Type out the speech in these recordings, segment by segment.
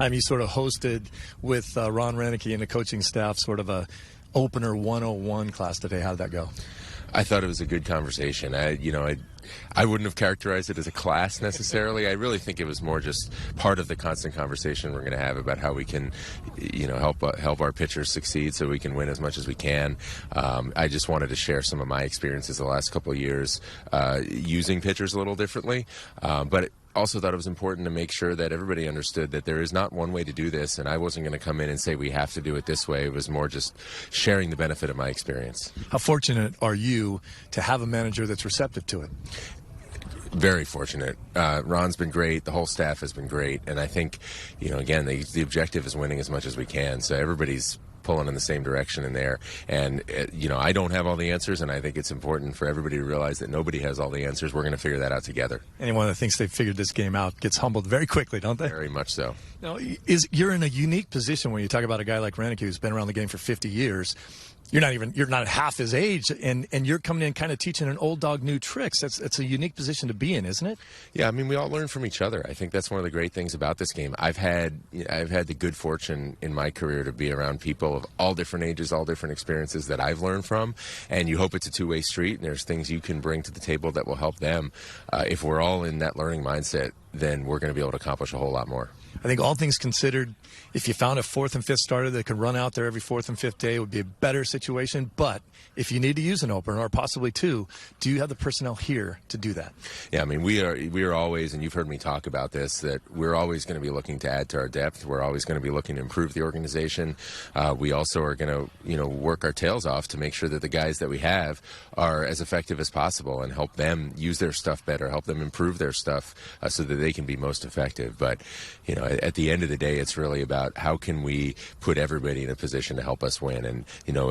You sort of hosted with Ron Renicky and the coaching staff sort of a opener 101 class today. How did that go? I thought it was a good conversation. I wouldn't have characterized it as a class necessarily. I really think it was more just part of the constant conversation we're going to have about how we can, help our pitchers succeed so we can win as much as we can. I just wanted to share some of my experiences the last couple of years using pitchers a little differently, but also thought it was important to make sure that everybody understood that there is not one way to do this, and I wasn't going to come in and say we have to do it this way. It was more just sharing the benefit of my experience. How fortunate are you to have a manager that's receptive to it? Very fortunate. Ron's been great. The whole staff has been great. And I think, again, the objective is winning as much as we can. So everybody's pulling in the same direction in there. And, I don't have all the answers, and I think it's important for everybody to realize that nobody has all the answers. We're going to figure that out together. Anyone that thinks they've figured this game out gets humbled very quickly, don't they? Very much so. You're in a unique position when you talk about a guy like Renicky who's been around the game for 50 years. You're not half his age, and you're coming in kind of teaching an old dog new tricks. That's a unique position to be in, isn't it? Yeah, we all learn from each other. I think that's one of the great things about this game. I've had the good fortune in my career to be around people of all different ages, all different experiences that I've learned from, and you hope it's a two-way street, and there's things you can bring to the table that will help them. If we're all in that learning mindset, then we're going to be able to accomplish a whole lot more. I think all things considered, if you found a fourth and fifth starter that could run out there every fourth and fifth day, it would be a better situation. But if you need to use an opener, or possibly two, do you have the personnel here to do that? Yeah, we are always, and you've heard me talk about this, that we're always going to be looking to add to our depth. We're always going to be looking to improve the organization. We also are going to, work our tails off to make sure that the guys that we have are as effective as possible and help them use their stuff better, help them improve their stuff so that they can be most effective. But, at the end of the day, it's really about how can we put everybody in a position to help us win. And,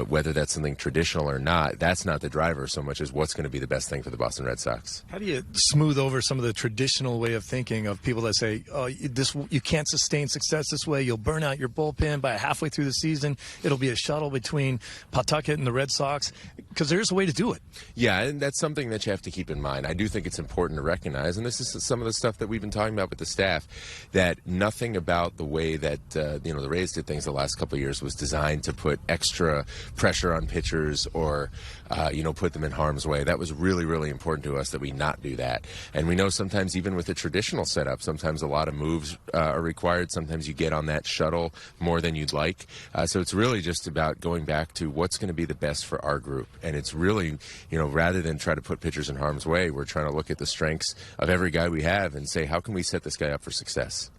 whether that's something traditional or not, that's not the driver so much as what's going to be the best thing for the Boston Red Sox. How do you smooth over some of the traditional way of thinking of people that say, you can't sustain success this way, you'll burn out your bullpen by halfway through the season, it'll be a shuttle between Pawtucket and the Red Sox, because there's a way to do it. Yeah, and that's something that you have to keep in mind. I do think it's important to recognize, and this is some of the stuff that we've been talking about with the staff, that nothing about the way that the Rays did things the last couple of years was designed to put extra pressure on pitchers or put them in harm's way. That was really, really important to us that we not do that. And we know sometimes even with the traditional setup, sometimes a lot of moves are required. Sometimes you get on that shuttle more than you'd like. So it's really just about going back to what's going to be the best for our group. And it's really, rather than try to put pitchers in harm's way, we're trying to look at the strengths of every guy we have and say, how can we set this guy up for success?